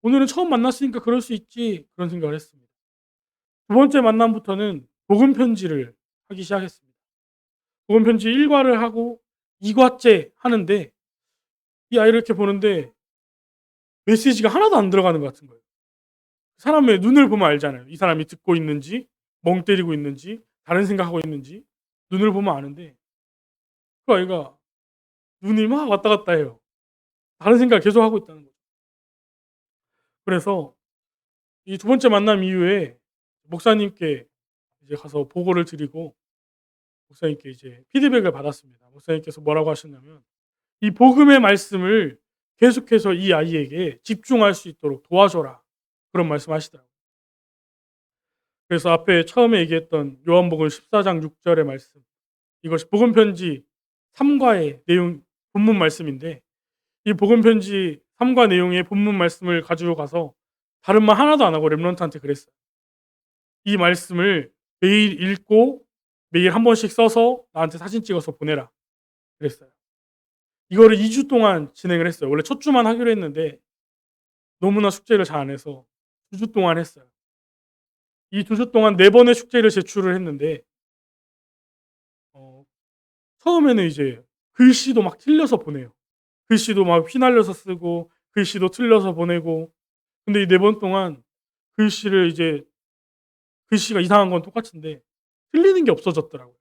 '오늘은 처음 만났으니까 그럴 수 있지.' 그런 생각을 했습니다. 두 번째 만남부터는 복음 편지를 하기 시작했습니다. 복음 편지 1 과를 하고 2 과째 하는데 이 아이를 이렇게 보는데 메시지가 하나도 안 들어가는 것 같은 거예요. 사람의 눈을 보면 알잖아요. 이 사람이 듣고 있는지, 멍 때리고 있는지, 다른 생각하고 있는지 눈을 보면 아는데 그 아이가 눈이 막 왔다 갔다 해요. 다른 생각을 계속하고 있다는 거죠. 그래서 이 두 번째 만남 이후에 목사님께 이제 가서 보고를 드리고 목사님께 이제 피드백을 받았습니다. 목사님께서 뭐라고 하셨냐면 "이 복음의 말씀을 계속해서 이 아이에게 집중할 수 있도록 도와줘라." 그런 말씀하시더라고요. 그래서 앞에 처음에 얘기했던 요한복음 14장 6 절의 말씀, 이것이 복음 편지 3 과의 내용 본문 말씀인데 이 복음 편지 3과 내용의 본문 말씀을 가지고 가서 다른 말 하나도 안 하고 렘넌트한테 그랬어요. "이 말씀을 매일 읽고 매일 한 번씩 써서 나한테 사진 찍어서 보내라." 그랬어요. 이거를 2주 동안 진행을 했어요. 원래 첫 주만 하기로 했는데 너무나 숙제를 잘 안 해서 2주 동안 했어요. 이 2주 동안 4 번의 숙제를 제출을 했는데 어 처음에는 이제 글씨도 막 틀려서 보내요. 글씨도 막 휘날려서 쓰고 글씨도 틀려서 보내고 근데 이 4번 동안 글씨를 이제 글씨가 이상한 건 똑같은데 틀리는 게 없어졌더라고요.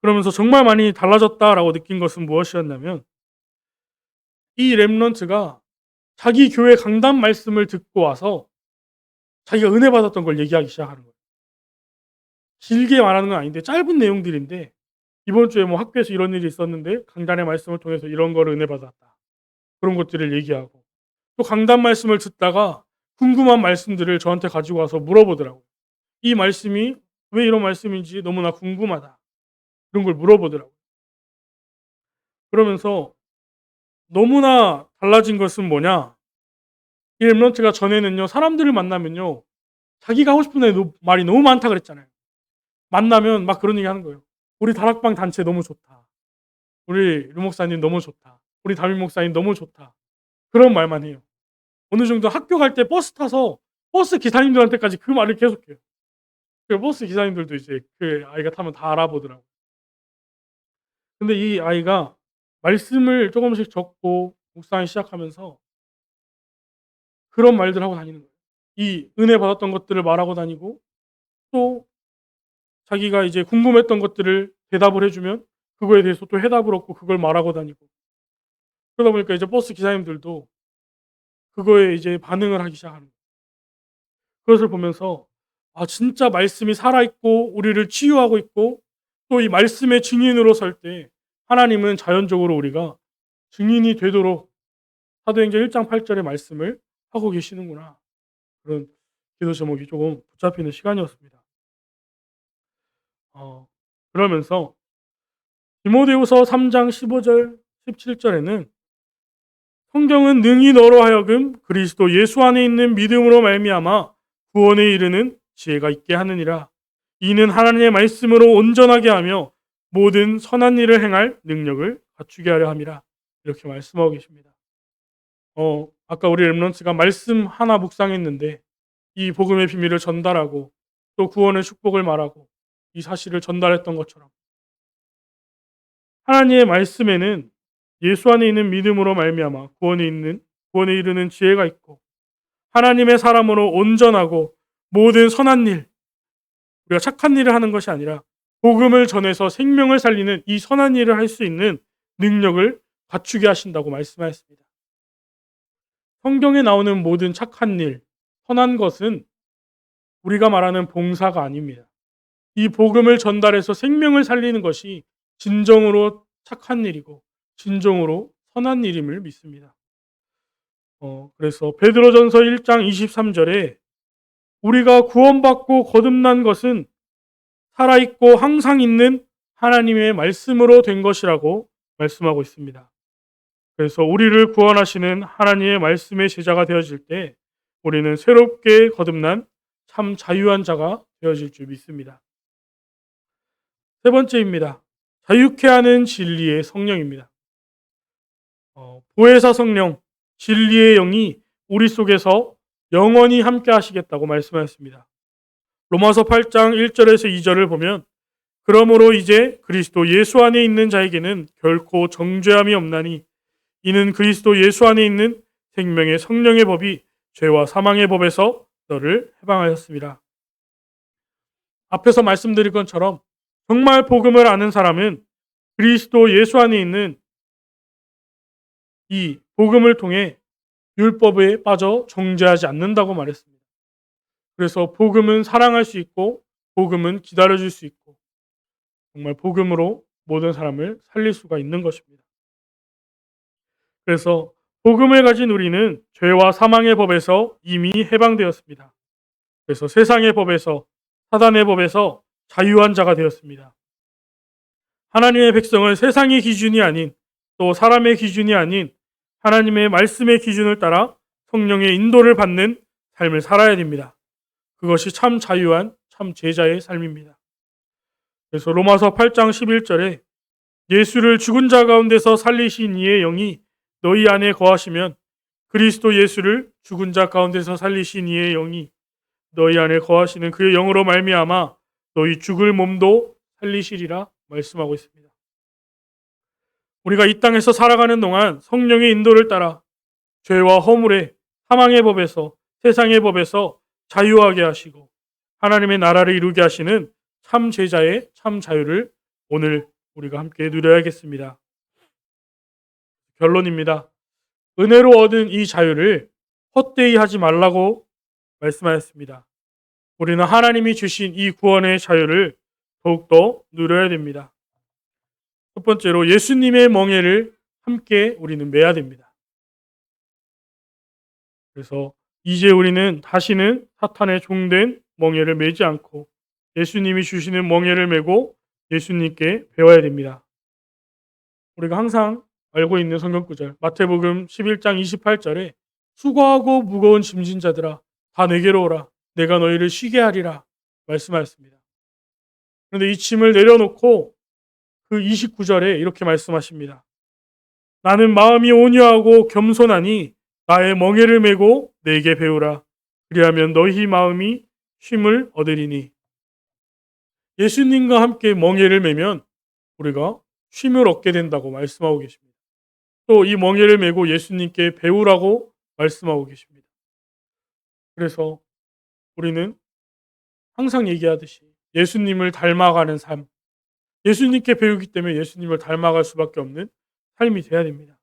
그러면서 '정말 많이 달라졌다.'라고 느낀 것은 무엇이었냐면 이 렘넌트가 자기 교회 강단 말씀을 듣고 와서 자기가 은혜 받았던 걸 얘기하기 시작하는 거예요. 길게 말하는 건 아닌데 짧은 내용들인데 "이번 주에 뭐 학교에서 이런 일이 있었는데 강단의 말씀을 통해서 이런 거를 은혜 받았다." 그런 것들을 얘기하고 또 강단 말씀을 듣다가 궁금한 말씀들을 저한테 가지고 와서 물어보더라고요. 이 말씀이 왜 이런 말씀인지 너무나 궁금하다. 그런 걸 물어보더라고요. 그러면서 너무나 달라진 것은 뭐냐? 이 렘넌트가 전에는요, 사람들을 만나면요, 자기가 하고 싶은 말이 너무 많다 그랬잖아요. 만나면 막 그런 얘기 하는 거예요. "우리 다락방 단체 너무 좋다. 우리 류 목사님 너무 좋다. 우리 담임 목사님 너무 좋다." 그런 말만 해요. 어느 정도 학교 갈 때 버스 타서 버스 기사님들한테까지 그 말을 계속해요. 그 버스 기사님들도 이제 그 아이가 타면 다 알아보더라고요. 근데 이 아이가 말씀을 조금씩 적고 묵상하기 시작하면서 그런 말들을 하고 다니는 거예요. 이 은혜 받았던 것들을 말하고 다니고 또 자기가 이제 궁금했던 것들을 대답을 해 주면 그거에 대해서 또 해답을 얻고 그걸 말하고 다니고 그러다 보니까 이제 버스 기사님들도 그거에 이제 반응을 하기 시작하는 거예요. 그것을 보면서 진짜 말씀이 살아 있고 우리를 치유하고 있고 또 이 말씀의 증인으로 설 때 하나님은 자연적으로 우리가 증인이 되도록 사도행전 1장 8 절의 말씀을 하고 계시는구나. 그런 기도 제목이 조금 붙잡히는 시간이었습니다. 그러면서 디모데후서 3장 15절 17 절에는 성경은 능히 너로 하여금 그리스도 예수 안에 있는 믿음으로 말미암아 구원에 이르는 지혜가 있게 하느니라. 이는 하나님의 말씀으로 온전하게 하며 모든 선한 일을 행할 능력을 갖추게 하려 함이라. 이렇게 말씀하고 계십니다. 아까 우리 렘넌트가 말씀 하나 묵상했는데 이 복음의 비밀을 전달하고 또 구원의 축복을 말하고 이 사실을 전달했던 것처럼 하나님의 말씀에는 예수 안에 있는 믿음으로 말미암아 구원에 있는 구원에 이르는 지혜가 있고 하나님의 사람으로 온전하고 모든 선한 일, 우리가 착한 일을 하는 것이 아니라 복음을 전해서 생명을 살리는 이 선한 일을 할 수 있는 능력을 갖추게 하신다고 말씀하였습니다. 성경에 나오는 모든 착한 일, 선한 것은 우리가 말하는 봉사가 아닙니다. 이 복음을 전달해서 생명을 살리는 것이 진정으로 착한 일이고 진정으로 선한 일임을 믿습니다. 그래서 베드로전서 1장 23절에 우리가 구원받고 거듭난 것은 살아있고 항상 있는 하나님의 말씀으로 된 것이라고 말씀하고 있습니다. 그래서 우리를 구원하시는 하나님의 말씀의 제자가 되어질 때 우리는 새롭게 거듭난 참 자유한 자가 되어질 줄 믿습니다. 세 번째입니다. 자유케 하는 진리의 성령입니다. 보혜사 성령, 진리의 영이 우리 속에서 영원히 함께 하시겠다고 말씀하였습니다. 로마서 8장 1절에서 2절을 보면 그러므로 이제 그리스도 예수 안에 있는 자에게는 결코 정죄함이 없나니 이는 그리스도 예수 안에 있는 생명의 성령의 법이 죄와 사망의 법에서 너를 해방하였습니다. 앞에서 말씀드린 것처럼 정말 복음을 아는 사람은 그리스도 예수 안에 있는 이 복음을 통해 율법에 빠져 정죄하지 않는다고 말했습니다. 그래서 복음은 사랑할 수 있고 복음은 기다려줄 수 있고 정말 복음으로 모든 사람을 살릴 수가 있는 것입니다. 그래서 복음을 가진 우리는 죄와 사망의 법에서 이미 해방되었습니다. 그래서 세상의 법에서 사단의 법에서 자유한 자가 되었습니다. 하나님의 백성은 세상의 기준이 아닌 또 사람의 기준이 아닌 하나님의 말씀의 기준을 따라 성령의 인도를 받는 삶을 살아야 됩니다. 그것이 참 자유한 참 제자의 삶입니다. 그래서 로마서 8장 11절에 예수를 죽은 자 가운데서 살리신 이의 영이 너희 안에 거하시면 그리스도 예수를 죽은 자 가운데서 살리신 이의 영이 너희 안에 거하시는 그의 영으로 말미암아 너희 죽을 몸도 살리시리라 말씀하고 있습니다. 우리가 이 땅에서 살아가는 동안 성령의 인도를 따라 죄와 허물의 사망의 법에서 세상의 법에서 자유하게 하시고 하나님의 나라를 이루게 하시는 참 제자의 참 자유를 오늘 우리가 함께 누려야겠습니다. 결론입니다. 은혜로 얻은 이 자유를 헛되이 하지 말라고 말씀하였습니다. 우리는 하나님이 주신 이 구원의 자유를 더욱더 누려야 됩니다. 첫 번째로 예수님의 멍에를 함께 우리는 매야 됩니다. 그래서 이제 우리는 다시는 사탄의 종된 멍에를 매지 않고 예수님이 주시는 멍에를 메고 예수님께 배워야 됩니다. 우리가 항상 알고 있는 성경 구절 마태복음 11장 28절에 수고하고 무거운 짐진 자들아 다 내게로 오라 내가 너희를 쉬게 하리라 말씀하였습니다. 그런데 이 짐을 내려놓고 그 29절에 이렇게 말씀하십니다. 나는 마음이 온유하고 겸손하니 나의 멍에를 메고 내게 배우라. 그리하면 너희 마음이 쉼을 얻으리니. 예수님과 함께 멍에를 메면 우리가 쉼을 얻게 된다고 말씀하고 계십니다. 또 이 멍에를 메고 예수님께 배우라고 말씀하고 계십니다. 그래서 우리는 항상 얘기하듯이 예수님을 닮아가는 삶, 예수님께 배우기 때문에 예수님을 닮아갈 수밖에 없는 삶이 돼야 됩니다.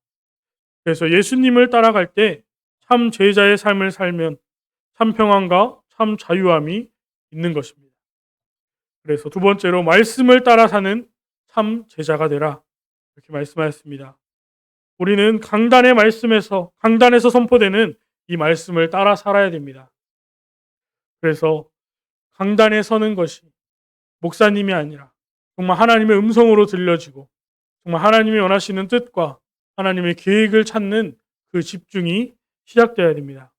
그래서 예수님을 따라갈 때 참 제자의 삶을 살면 참 평안과 참 자유함이 있는 것입니다. 그래서 두 번째로 말씀을 따라 사는 참 제자가 되라 이렇게 말씀하였습니다. 우리는 강단에서 선포되는 이 말씀을 따라 살아야 됩니다. 그래서 강단에 서는 것이 목사님이 아니라 정말 하나님의 음성으로 들려지고 정말 하나님이 원하시는 뜻과 하나님의 계획을 찾는 그 집중이 시작되어야 됩니다.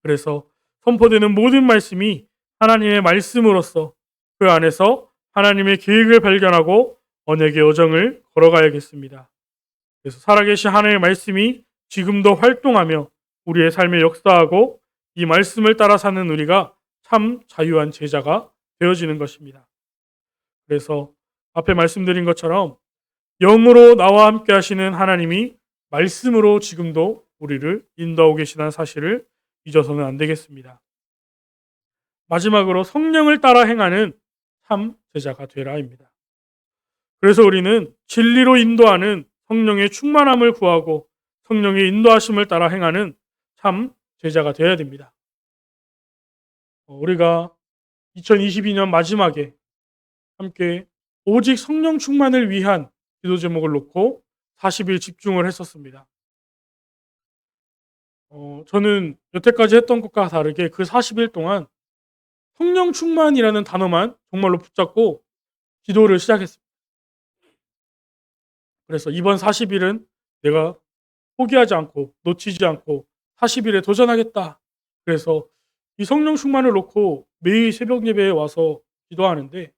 그래서 선포되는 모든 말씀이 하나님의 말씀으로서 그 안에서 하나님의 계획을 발견하고 언약의 여정을 걸어가야겠습니다. 그래서 살아계신 하나님의 말씀이 지금도 활동하며 우리의 삶에 역사하고 이 말씀을 따라 사는 우리가 참 자유한 제자가 되어지는 것입니다. 그래서 앞에 말씀드린 것처럼 영으로 나와 함께 하시는 하나님이 말씀으로 지금도 우리를 인도하고 계시다는 사실을 잊어서는 안 되겠습니다. 마지막으로 성령을 따라 행하는 참 제자가 되라입니다. 그래서 우리는 진리로 인도하는 성령의 충만함을 구하고 성령의 인도하심을 따라 행하는 참 제자가 되어야 됩니다. 우리가 2022년 마지막에 함께 오직 성령 충만을 위한 기도 제목을 놓고 40일 집중을 했었습니다. 저는 여태까지 했던 것과 다르게 그 40일 동안 성령 충만이라는 단어만 정말로 붙잡고 기도를 시작했습니다. 그래서 이번 40일은 내가 포기하지 않고 놓치지 않고 40일에 도전하겠다. 그래서 이 성령 충만을 놓고 매일 새벽 예배에 와서 기도하는데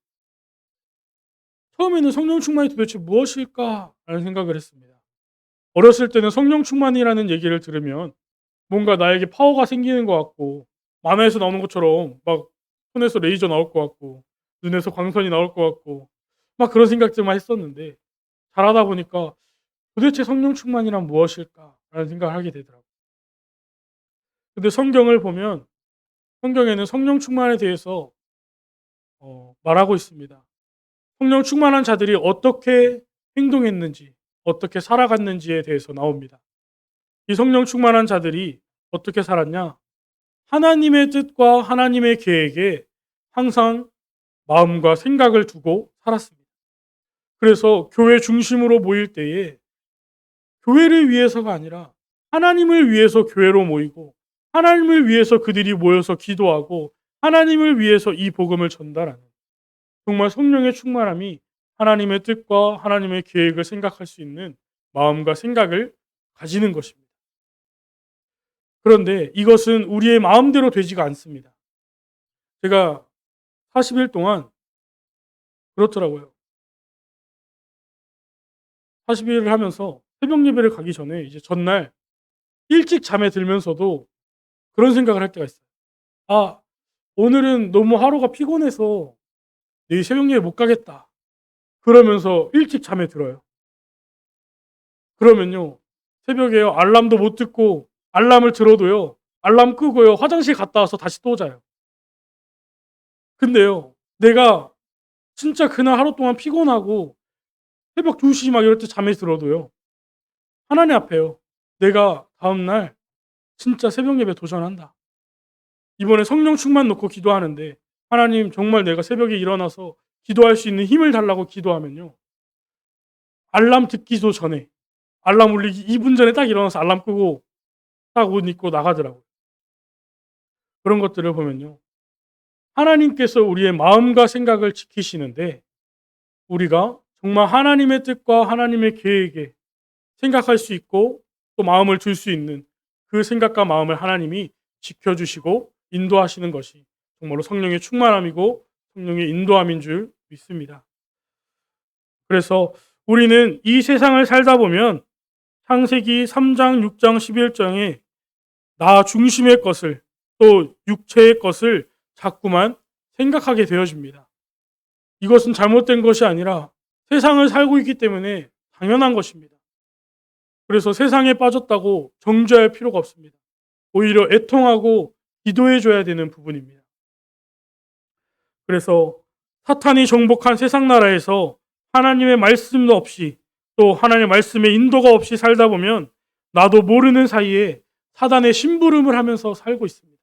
처음에는 성령 충만이 도대체 무엇일까라는 생각을 했습니다. 어렸을 때는 성령 충만이라는 얘기를 들으면 뭔가 나에게 파워가 생기는 것 같고 만화에서 나오는 것처럼 막 손에서 레이저 나올 것 같고 눈에서 광선이 나올 것 같고 막 그런 생각들만 했었는데 자라다 보니까 도대체 성령 충만이란 무엇일까라는 생각을 하게 되더라고요. 근데 성경을 보면 성경에는 성령 충만에 대해서 말하고 있습니다. 성령 충만한 자들이 어떻게 행동했는지, 어떻게 살아갔는지에 대해서 나옵니다. 이 성령 충만한 자들이 어떻게 살았냐? 하나님의 뜻과 하나님의 계획에 항상 마음과 생각을 두고 살았습니다. 그래서 교회 중심으로 모일 때에 교회를 위해서가 아니라 하나님을 위해서 교회로 모이고 하나님을 위해서 그들이 모여서 기도하고 하나님을 위해서 이 복음을 전달하는 정말 성령의 충만함이 하나님의 뜻과 하나님의 계획을 생각할 수 있는 마음과 생각을 가지는 것입니다. 그런데 이것은 우리의 마음대로 되지가 않습니다. 제가 40일 동안 그렇더라고요. 40일을 하면서 새벽 예배를 가기 전에 이제 전날 일찍 잠에 들면서도 그런 생각을 할 때가 있어요. 아, 오늘은 너무 하루가 피곤해서 내일 새벽 예배 못 가겠다. 그러면서 일찍 잠에 들어요. 그러면요. 새벽에요. 알람도 못 듣고 알람을 들어도요. 알람 끄고요. 화장실 갔다 와서 다시 또 자요. 근데요. 내가 진짜 그날 하루 동안 피곤하고 새벽 2시 막 이럴 때 잠에 들어도요. 하나님 앞에요. 내가 다음날 진짜 새벽 예배 도전한다. 이번에 성령 충만 놓고 기도하는데 하나님 정말 내가 새벽에 일어나서 기도할 수 있는 힘을 달라고 기도하면요. 알람 듣기도 전에 알람 울리기 2분 전에 딱 일어나서 알람 끄고 딱 옷 입고 나가더라고요. 그런 것들을 보면요. 하나님께서 우리의 마음과 생각을 지키시는데 우리가 정말 하나님의 뜻과 하나님의 계획에 생각할 수 있고 또 마음을 둘 수 있는 그 생각과 마음을 하나님이 지켜주시고 인도하시는 것이 정말로 성령의 충만함이고 성령의 인도함인 줄 믿습니다. 그래서 우리는 이 세상을 살다 보면 창세기 3장, 6장, 11장에 나 중심의 것을 또 육체의 것을 자꾸만 생각하게 되어집니다. 이것은 잘못된 것이 아니라 세상을 살고 있기 때문에 당연한 것입니다. 그래서 세상에 빠졌다고 정죄할 필요가 없습니다. 오히려 애통하고 기도해 줘야 되는 부분입니다. 그래서 사탄이 정복한 세상 나라에서 하나님의 말씀도 없이 또 하나님의 말씀의 인도가 없이 살다 보면 나도 모르는 사이에 사단의 심부름을 하면서 살고 있습니다.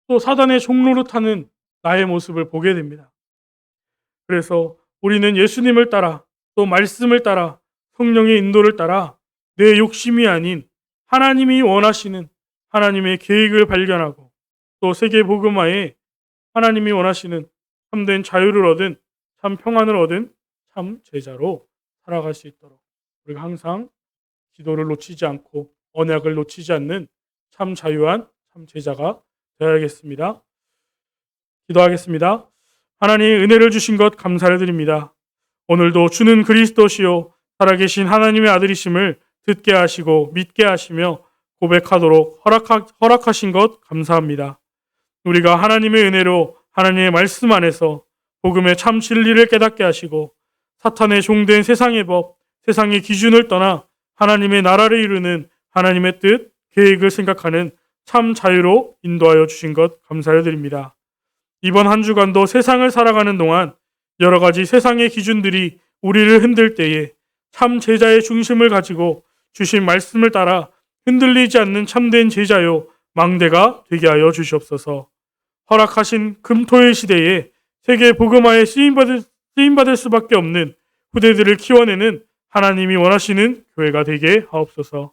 또 사단의 종노릇하는 나의 모습을 보게 됩니다. 그래서 우리는 예수님을 따라 또 말씀을 따라 성령의 인도를 따라 내 욕심이 아닌 하나님이 원하시는 하나님의 계획을 발견하고 또 세계 복음화에 하나님이 원하시는 참된 자유를 얻은 참 평안을 얻은 참 제자로 살아갈 수 있도록 우리가 항상 기도를 놓치지 않고 언약을 놓치지 않는 참 자유한 참 제자가 되어야겠습니다. 기도하겠습니다. 하나님 은혜를 주신 것 감사를 드립니다. 오늘도 주는 그리스도시요 살아계신 하나님의 아들이심을 듣게 하시고 믿게 하시며 고백하도록 허락하신 것 감사합니다. 우리가 하나님의 은혜로 하나님의 말씀 안에서 복음의 참 진리를 깨닫게 하시고 사탄의 종된 세상의 법, 세상의 기준을 떠나 하나님의 나라를 이루는 하나님의 뜻, 계획을 생각하는 참 자유로 인도하여 주신 것 감사를 드립니다. 이번 한 주간도 세상을 살아가는 동안 여러 가지 세상의 기준들이 우리를 흔들 때에 참 제자의 중심을 가지고 주신 말씀을 따라 흔들리지 않는 참된 제자요 망대가 되게 하여 주시옵소서. 허락하신 금토일 시대에 세계 복음화에 쓰임받을 수밖에 없는 후대들을 키워내는 하나님이 원하시는 교회가 되게 하옵소서.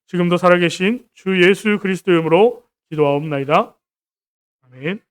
지금도 살아계신 주 예수 그리스도 이름으로 기도하옵나이다. 아멘.